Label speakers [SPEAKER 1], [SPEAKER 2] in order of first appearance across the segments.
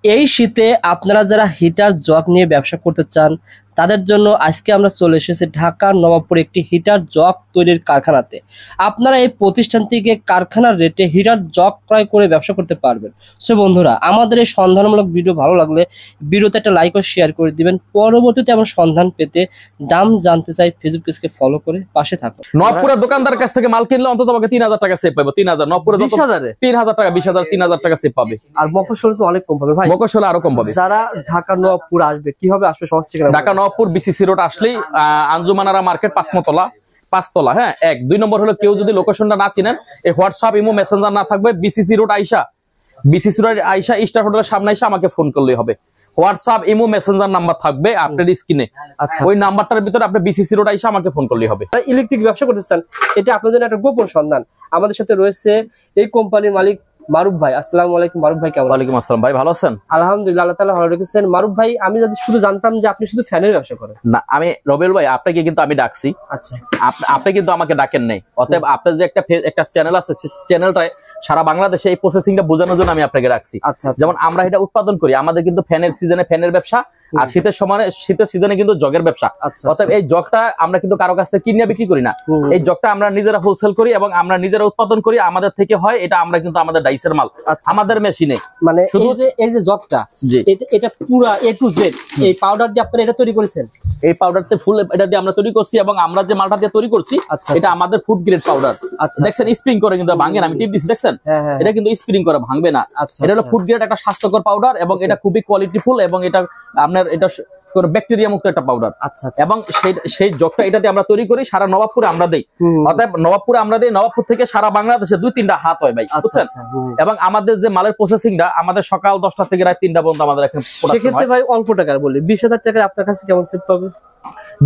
[SPEAKER 1] এই শীতে আপনারা যারা হিটার জগ নিয়ে ব্যবসা করতে চান তাদের জন্য আজকে আমরা চলে এসেছি ঢাকার নবাবপুরে একটি হিটার জগ তৈরির কারখানাতে। আপনারা এই প্রতিষ্ঠান থেকে কারখানার রেটে হিটার জগ ক্রয় করে ব্যবসা করতে পারবেন। সো বন্ধুরা, আমাদের এই সন্ধানমূলক ভিডিও ভালো লাগলে ভিডিওতে একটা লাইক ও শেয়ার করে দিবেন। পরবর্তীতে আমার সন্ধান পেতে দাম জানতে চাই ফেসবুক পেজকে ফলো করে পাশে থাকুন।
[SPEAKER 2] নবপুরের দোকানদার কাছ থেকে মাল কিনলে অন্তত আমাকে 3000 টাকা সেভ পাবে। 3000 নবপুরে 3000 টাকা 20000 3000 টাকা সেভ পাবে।
[SPEAKER 1] আর মফস্বলে তো অনেক কম পাবে ভাই,
[SPEAKER 2] মফস্বলে আরো কম পাবে।
[SPEAKER 1] যারা ঢাকা নবাবপুর আসবে কিভাবে আসবে সহজ ঠিকানা?
[SPEAKER 2] ঢাকা নবাবপুর বিসিসি রোড আসলেই আঞ্জুমানারা মার্কেট 5তলা। হ্যাঁ, 2 নম্বর হলো কেউ যদি লোকেশনটা না চিনেন, এই হোয়াটসঅ্যাপ ইমো মেসেঞ্জার না থাকবে, বিসিসি রোড আইসা স্টার হোটেলের সামনে আইসা আমাকে ফোন করলেই হবে। হোয়াটসঅ্যাপ ইমো মেসেঞ্জার নাম্বার থাকবে আপনার স্ক্রিনে। আচ্ছা, ওই নাম্বারটার ভিতরে আপনি বিসিসি রোড আইসা আমাকে ফোন করলেই হবে।
[SPEAKER 1] ইলেকট্রিক ব্যবসা করতেছেন, এটা আপনাদের জন্য একটা গোপন সন্ধান। আমাদের সাথে রয়েছে এই কোম্পানির মালিক মারুফ ভাই। আসসালামু আলাইকুম মারুফ ভাই, কেমন?
[SPEAKER 2] ওয়ালাইকুম আসসালাম ভাই, ভালো আছেন?
[SPEAKER 1] আলহামদুলিল্লাহ, আল্লাহ তাআলা ভালো রেখেছেন। মারুফ ভাই, আমি যদি শুধু জানতাম যে আপনি শুধু ফ্যানের ব্যবসা করেন।
[SPEAKER 2] না, আমি রবিউল ভাই, আপনাকে কিন্তু আমি ডাকছি।
[SPEAKER 1] আচ্ছা,
[SPEAKER 2] আপনি কিন্তু আমাকে ডাকেন নাই। অতএব আপনার যে একটা চ্যানেল আছে, সেই চ্যানেলটায় সারা বাংলাদেশে এই প্রসেসিংটা বোঝানোর জন্য আমি আপনাকে রাখছি।
[SPEAKER 1] আচ্ছা,
[SPEAKER 2] যেমন আমরা এটা উৎপাদন করি, আমাদের কিন্তু ফ্যানের সিজনে ফ্যানের ব্যবসা, আর শীতের সিজনে কিন্তু জগের ব্যবসা। অতএব এই জগটা আমরা কিন্তু কারো কাছ থেকে কিনে বিক্রি করি না। এই জগটা আমরা নিজেরা হোলসেল করি এবং আমরা নিজেরা উৎপাদন করি, আমাদের থেকে হয়। এটা আমরা কিন্তু আমাদের ডাইসের মাল, আমাদের মেশিনে।
[SPEAKER 1] মানে এই যে জগটা, এটা পুরা এ টু জেড এই পাউডার দিয়ে আপনারা এটা তৈরি করেছেন?
[SPEAKER 2] এই পাউডারতে ফুল এটা দিয়ে আমরা তৈরি করছি এবং আমরা যে মালটা দিয়ে তৈরি করছি এটা আমাদের ফুড গ্রেড পাউডার। দেখছেন স্প্রিং করে কিন্তু ভাঙে না, আমি টিপ দিচ্ছি দেখছেন, এটা কিন্তু স্প্রিং করে ভাঙবে না। এটা হলো ফুড গ্রেড একটা স্বাস্থ্যকর পাউডার এবং এটা খুবই কোয়ালিটিফুল এবং এটা আপনার এটা ব্যাকটেরিয়া মুক্ত একটা পাউডার। এবং সেই জগটা এটাতে আমরা তৈরি করি, সারা নবাবপুরে আমরা দেই। অর্থাৎ নবাবপুরে আমরা দেই, নবাবপুর থেকে সারা বাংলাদেশে 2-3টা হাত হয় ভাই, বুঝছেন? এবং আমাদের যে মালের প্রসেসিংটা আমাদের সকাল 10টা থেকে রাত 3টা পর্যন্ত আমাদের এখানে।
[SPEAKER 1] সেক্ষেত্রে ভাই অল্প টাকার বলি 20,000 টাকার আপনার কাছে কেমন সেট পাবে?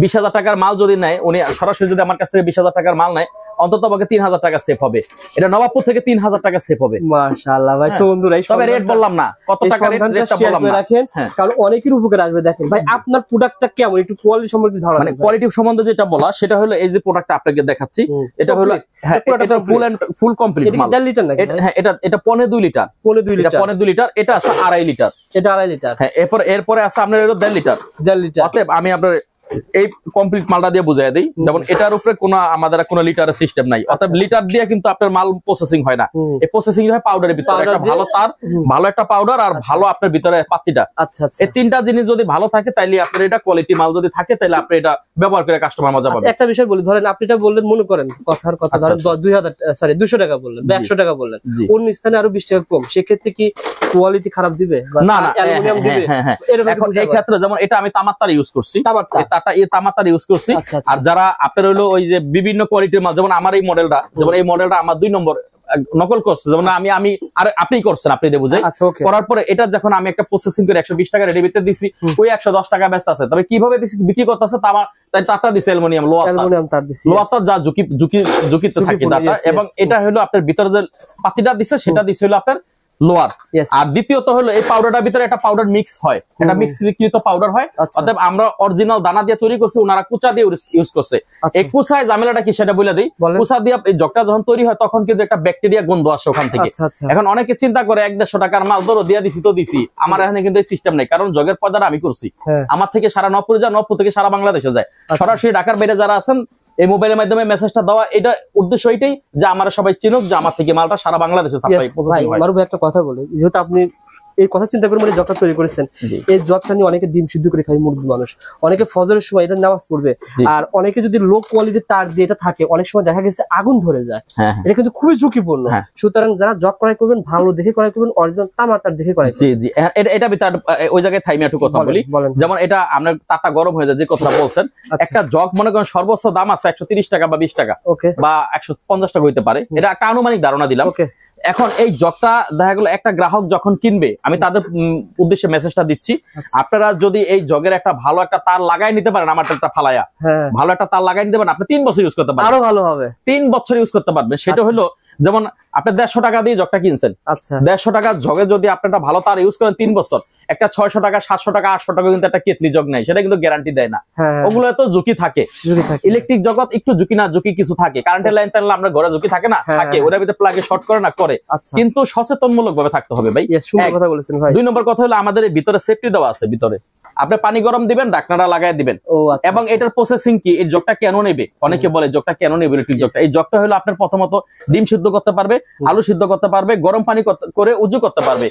[SPEAKER 2] 20,000 টাকার মাল যদি নেয় উনি সরাসরি, যদি আমার কাছ থেকে 20,000 টাকার মাল নেয়, অন্তত আমাকে 3,000 টাকা সেভ হবে। এটা নবাবপুর থেকে 3,000 টাকা সেভ হবে।
[SPEAKER 1] মাশাআল্লাহ ভাই, বন্ধুরা
[SPEAKER 2] তবে রেট বললাম না, কত টাকা রেটটা বললাম না,
[SPEAKER 1] রাখেন কারণ অনেকের উপকার আসবে। দেখেন ভাই, আপনার প্রোডাক্টটা কেমন, একটু কোয়ালিটি সম্পর্কে ধারণা।
[SPEAKER 2] মানে কোয়ালিটি সম্বন্ধে যেটা বলা সেটা হলো এই যে প্রোডাক্টটা আপনাকে দেখাচ্ছি, এটা হলো এটা ফুল কমপ্লিট মাল।
[SPEAKER 1] 1.5 লিটার নাকি?
[SPEAKER 2] হ্যাঁ, এটা 2.5 লিটার। 2.5 লিটার। এটা আছে 2.5 লিটার।
[SPEAKER 1] এটা 2.5 লিটার।
[SPEAKER 2] হ্যাঁ, এরপরে আছে আপনার 1.5 লিটার।
[SPEAKER 1] 1.5 লিটার।
[SPEAKER 2] অতএব আমি আপনার এই কমপ্লিট মালটা দিয়ে বুঝাই দিই। যেমন এটার উপরে আমাদের কোনো লিটারের সিস্টেম নাই। অর্থাৎ লিটার দিয়ে কিন্তু আপনার মাল প্রসেসিং হয় না, এই প্রসেসিং হয় পাউডারের ভিতরে। একটা ভালো তার, ভালো একটা পাউডার আর ভালো আপনার ভিতরে পাতিটা। এই 3টা জিনিস যদি ভালো থাকে তাইলে আপনার এটা কোয়ালিটি মাল যদি থাকে তাহলে আপনি এটা ব্যবহার করে কাস্টমার মজা পাবে।
[SPEAKER 1] একটা বিষয় বলি, ধরেন আপনি এটা বললেন, মনে করেন কথার কথা, ধরেন 200 টাকা বললেন, 100 টাকা বললেন, অন্য স্থানে আরো 20 টাকা কম, সেক্ষেত্রে কি কোয়ালিটি খারাপ দিবে?
[SPEAKER 2] না, অ্যালুমিনিয়াম দিবে। এখন এই ক্ষেত্রে যেমন এটা আমি তামার তার ইউজ করছি, তামার তার ইউজ করছি। আর যারা আপনার হলো ওই যে বিভিন্ন কোয়ালিটির মাল, যেমন আমার এই মডেলটা, যেমন এই মডেলটা আমার 2 নম্বর নকল করছে, যেমন আমি আর আপনি করছেন, আপনি দিয়ে বুঝে করার পরে এটা যখন আমি একটা প্রসেসিং করে 120 টাকা রেডি ভিতরে দিছি, ওই 110 টাকা ব্যস্ত আছে। তবে কিভাবে বিক্রি করতেছে তাই তারটা দিছে অ্যালুমিনিয়াম লোহা তার, যা ঝুঁকিতে থাকে তারটা। এবং এটা হলো আপনার ভিতরে যে পাতিটা দিছে সেটা দিছে হলো আপনার লোয়ার। আর দ্বিতীয়ত হলো এই পাউডারটার ভিতরে একটা পাউডার মিক্স হয়, এটা মিক্স লিকুইড পাউডার হয়। অর্থাৎ আমরা অরিজিনাল দানা দিয়ে তৈরি করছি, ওনারা কুচা দিয়ে ইউজ করছে। এই কুচায় ঝামেলাটা কি সেটা বলে দিই। কুচা দিয়ে এই জগটা যখন তৈরি হয় তখন কিন্তু একটা ব্যাকটেরিয়া গন্ধ আসে ওখান থেকে। এখন অনেকে চিন্তা করে 150 টাকার মাল ধরো দিয়ে দিছি তো দিছি, আমার এখানে কিন্তু এই সিস্টেম নেই। কারণ জগের পয়দাটা আমি করছি, আমার থেকে সারা নবপুরে যায়, নবপুর থেকে সারা বাংলাদেশে যায়। সরাসরি ঢাকার বাইরে যারা আছেন এই মোবাইলের মাধ্যমে মেসেজটা দেওয়া, এটা উদ্দেশ্য এটাই যে আমরা সবাই চিনুক যে আমার থেকে মালটা সারা বাংলাদেশে সাপ্লাই প্রসেসিং হয়।
[SPEAKER 1] মারুফ ভাই, একটা কথা বলি, যেহেতু আপনি এই কথা চিন্তা করে মানে জবটা তৈরি করেছেন, এই জবটা নিয়ে অনেকে ডিম সিদ্ধ করে খায় মুরগি মানুষ, অনেকে ফজরের সময় এটা নামাজ পড়বে, আর অনেকে যদি লো কোয়ালিটির তার দিয়ে এটা থাকে, অনেক সময় দেখা গেছে আগুন ধরে যায়। এটা কিন্তু খুবই ঝুঁকিপূর্ণ। সুতরাং যারা জব ক্রয় করবেন ভালো দেখে ক্রয় করবেন, অরিজিনাল তামাটার দেখে ক্রয় করবেন।
[SPEAKER 2] জি, এটা ওই জায়গায় থাইমে একটু কথা বলি। যেমন এটা আপনার তারটা গরম হয়ে যায়, যে কথাটা বলছেন, একটা জগ মনে করেন সর্বোচ্চ দাম আছে 130 টাকা বা 20 টাকা বা 150 টাকা হইতে পারে, এটা একটা আনুমানিক ধারণা দিলাম। এখন এই জগটা দেখা গেল একটা গ্রাহক যখন কিনবে, আমি তাদের উদ্দেশ্যে মেসেজটা দিচ্ছি, আপনারা যদি এই জগের একটা ভালো একটা তার লাগাই নিতে পারেন, আমার ফালায়া ভালো একটা তার লাগাই নিতে পারেন, আপনি 3 বছর ইউজ করতে পারবেন, আরো ভালো হবে, 3 বছর ইউজ করতে পারবেন। সেটা হলো যেমন আপনি 150 টাকা দিয়ে জগটা কিনছেন,
[SPEAKER 1] আচ্ছা
[SPEAKER 2] 150 টাকা জগে যদি আপনি একটা ভালো তার ইউজ করেন 3 বছর, একটা 600 টাকা 700 টাকা 800 টাকা কিন্তু একটা কেতলি জগ নাই, সেটা কিন্তু গ্যারান্টি দেয় না। ওগুলো তো ঝুঁকি থাকে, ইলেকট্রিক জগৎ একটু ঝুঁকি না ঝুঁকি কিছু থাকে, কারেন্টের লাইন টানলে আমরা ঘরে ঝুঁকি থাকে না, থাকে ওটার ভিতরে প্লাগে শর্ট করে না করে, কিন্তু সচেতনমূলক ভাবে থাকতে হবে ভাই।
[SPEAKER 1] সুন্দর কথা বলেছেন ভাই।
[SPEAKER 2] 2 নম্বর কথা হলো আমাদের ভিতরে সেফটি দেওয়া আছে, ভিতরে আপনি পানি গরম দিবেন, ঢাকনাটা লাগাই দিবেন। এবং এটার প্রসেসিং কি, এই জগটা কেন নেবে, অনেকে বলে জগটা কেন নেবে ইলেকট্রিক জগটা। এই জগটা হলো আপনার প্রথমত ডিম সিদ্ধ করতে পারবে, আলু সিদ্ধ করতে পারবে, গরম পানি করে উজু করতে পারবে,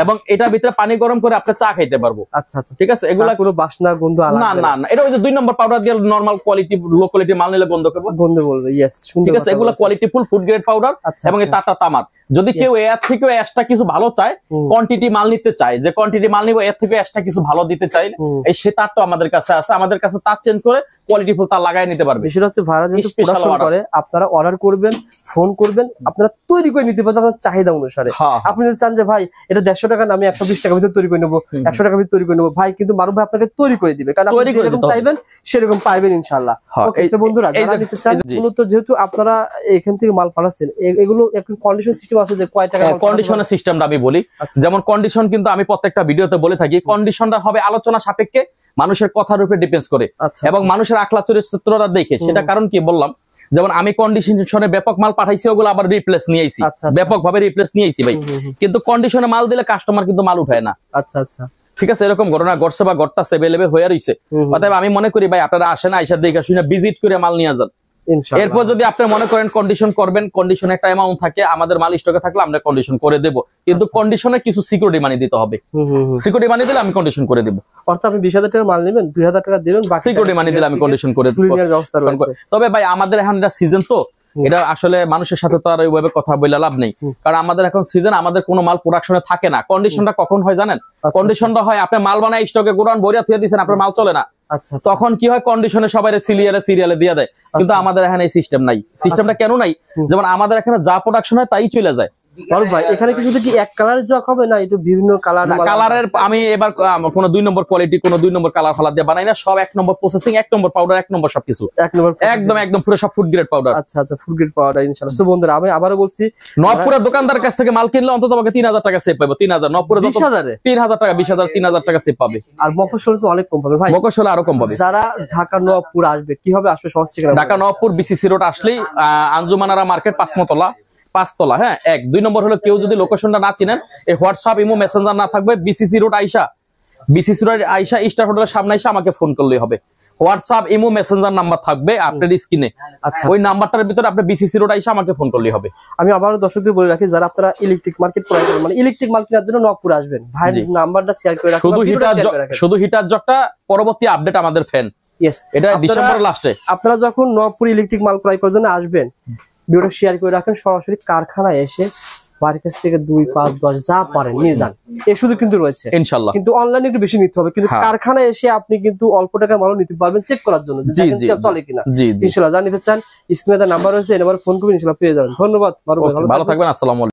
[SPEAKER 2] এবং এটার ভিতরে পানি গরম করে আপনি চা খাইতে পারবো। আচ্ছা আচ্ছা, ঠিক আছে। এগুলা কোনো বাসনা গন্ধ না না না, এটা ওই যে 2 নম্বর পাউডার দিয়ে নরমাল কোয়ালিটি লো কোয়ালিটি মাল নিলে বন্ধ করবে, বন্ধ বলবে। ইয়েস, ঠিক আছে। এগুলা quality full food grade powder, এবং এই তারটা তামার। যদি কেউ এর থেকে এক্সট্রা কিছু ভালো চায়, কোয়ান্টিটি মাল নিতে চায়, যে কোয়ান্টিটি মাল নিব এর থেকে এক্সট্রা কিছু ভালো দিতে চাই, এই সে তারটা আমাদের কাছে আছে। আমাদের কাছে তার চেঞ্জ করে কোয়ালিটি ফুল তার লাগাই নিতে পারবে। সেটা হচ্ছে ভাড়া যেহেতু প্রোডাকশন করে, আপনারা অর্ডার করবেন, ফোন করবেন, আপনারা তৈরি করে নিতে পারবেন আপনার চাহিদা অনুসারে। আপনি যদি চান যে ভাই এটা 150 টাকা আমি 120 টাকার ভিতরে তৈরি করে নেবো, 100 টাকার ভিতরে তৈরি করে নেবো, ভাই কিন্তু মারুফ ভাই আপনাকে তৈরি করে দিবে, কারণ আপনি যেরকম চাইবেন সেরকম পাইবেন ইনশাআল্লাহ। ওকে বন্ধুরা, যারা নিতে চান, মূলত যেহেতু আপনারা এখান থেকে মাল পাঠাচ্ছেন, এগুলো একটু কন্ডিশন সিস্টেম আছে যে কয় টাকা কন্ডিশনের সিস্টেমটা আমি বলি। যেমন কন্ডিশন কিন্তু আমি প্রত্যেকটা ভিডিওতে বলে থাকি, কন্ডিশনটা হবে আলোচনা সাপেক্ষে, মানুষের কথার উপরে ডিপেন্ডস করে, এবং মানুষের আখলাক চরিত্রটা দেখে। সেটা কারণ কি বললাম, যেমন আমি কন্ডিশনে ব্যাপক মাল পাঠাইছি, ওগুলো আবার রিপ্লেস নিয়ে আইছি, ব্যাপক ভাবে রিপ্লেস নিয়ে আইছি ভাই, কিন্তু কন্ডিশনে মাল দিলে কাস্টমার কিন্তু মাল উঠায় না। আচ্ছা আচ্ছা, ঠিক আছে। এরকম ঘটনা ঘটছে বা ঘটতাছে, अवेलेबल হয়ে রইছে। অতএব আমি মনে করি ভাই আপনারা আসেন, আইসা দেখে শুনে ভিজিট করে মাল নিয়ে যান। এরপর যদি আপনি মনে করেন কন্ডিশন করবেন, কন্ডিশন একটা অ্যামাউন্ট থাকে, আমাদের মাল স্টকে থাকলে আমরা কন্ডিশন করে দেব, কিন্তু কন্ডিশনে কিছু সিকিউরিটি মানি দিতে হবে। সিকিউরিটি মানি দিলে আমি কন্ডিশন করে দেব। অর্থাৎ আপনি 20,000 টাকা মাল নেবেন, 2,000 টাকা দিবেন, সিকিউরিটি মানি দিলে আমি কন্ডিশন করে দেব। তবে ভাই আমাদের এখন এটা সিজন, তো এটা আসলে মানুষের সাথে তো আর ওইভাবে কথা বলে লাভ নেই, কারণ আমাদের এখন সিজন, আমাদের কোনো মাল প্রোডাকশনে থাকে না। কন্ডিশনটা কখন হয় জানেন? কন্ডিশনটা হয় আপনি মাল বানায় স্টকে গোডাউন ভরিয়া থুয়ে দিয়েছেন, আপনার মাল চলে না, তখন কি হয় কন্ডিশনে সবাই সিরিয়ালে দিয়ে দেয়, কিন্তু আমাদের এখানে এই সিস্টেম নাই। সিস্টেমটা কেন নাই? যেমন আমাদের এখানে যা প্রোডাকশন হয় তাই চলে যায়। ভাই এখানে কি শুধু কি এক কালারের জগ হবে না, একটু বিভিন্ন কালারের? আমি এবার কোনো 2 নম্বর কোয়ালিটি, কোনো 2 নম্বর কালার ফালার দিয়ে বানাই না, সব 1 নম্বর প্রসেসিং, 1 নম্বর পাউডার, 1 নম্বর সবকিছু, 1 নম্বর একদম পুরো সব ফুড গ্রেড পাউডার। আচ্ছা আচ্ছা, ফুড গ্রেড পাউডার ইনশাআল্লাহ। সো বন্ধুরা, আমি আবারো বলছি, নবপুরের দোকানদার কাছ থেকে মাল কিনলে অন্তত আমাকে 3,000 টাকা সেভ পাবে। 3,000 নবপুরে 3,000 টাকা, 20,000 3,000 টাকা সেভ পাবে। আর মফস্বলে তো অনেক কম পাবে ভাই, মফস্বলে আরো কম পাবে। যারা ঢাকা নবপুর আসবে, কিভাবে আসবে সহজ ঠিকানা? ঢাকা নবপুর বিসিসি রোড আসলেই আঞ্জুমানারা মার্কেট 5 তলা। হ্যাঁ, 1 2 নম্বর হলো কেউ যদি লোকেশনটা না চিনেন, এই হোয়াটসঅ্যাপ ইমো মেসেঞ্জার না থাকবে, বিসিসি রোড আইসা স্টার হোটেলের সামনে আইসা আমাকে ফোন করলেই হবে। হোয়াটসঅ্যাপ ইমো মেসেঞ্জার নাম্বার থাকবে আপনার স্ক্রিনে, ওই নাম্বারটার ভিতরে আপনি বিসিসি রোড আইসা আমাকে ফোন করলেই হবে। আমি আবারও দর্শকদের বলে রাখি, যারা আপনারা ইলেকট্রিক মার্কেট ক্রয় করেন, মানে ইলেকট্রিক মাল কেনার জন্য নবপুর আসবেন, ভাই নাম্বারটা শেয়ার করে রাখুন। শুধু হিটার জগটা পরবর্তী আপডেট আমাদের ফ্যান, এটা ডিসেম্বর লাস্টে। আপনারা যখন নবপুর ইলেকট্রিক মাল ক্রয় করার জন্য আসবেন, ভিডিওটা শেয়ার করে রাখেন, সরাসরি কারখানায় এসে বাড়ির কাছ থেকে 2 5 10 যা পারেন নিয়ে যান। এই শুধু কিন্তু রয়েছে ইনশাআল্লাহ, কিন্তু অনলাইনে একটু বেশি নিতে হবে, কিন্তু কারখানায় এসে আপনি কিন্তু অল্প টাকার মালও নিতে পারবেন, চেক করার জন্য চলে কিনা। ইনশাআল্লাহ, জানিতে চান স্ক্রিনে নাম্বার রয়েছে, এই নাম্বারে ফোন করবেন, ইনশাআল্লাহ পেয়ে যাবেন। ধন্যবাদ, ভালো থাকবেন, আসসালামু আলাইকুম।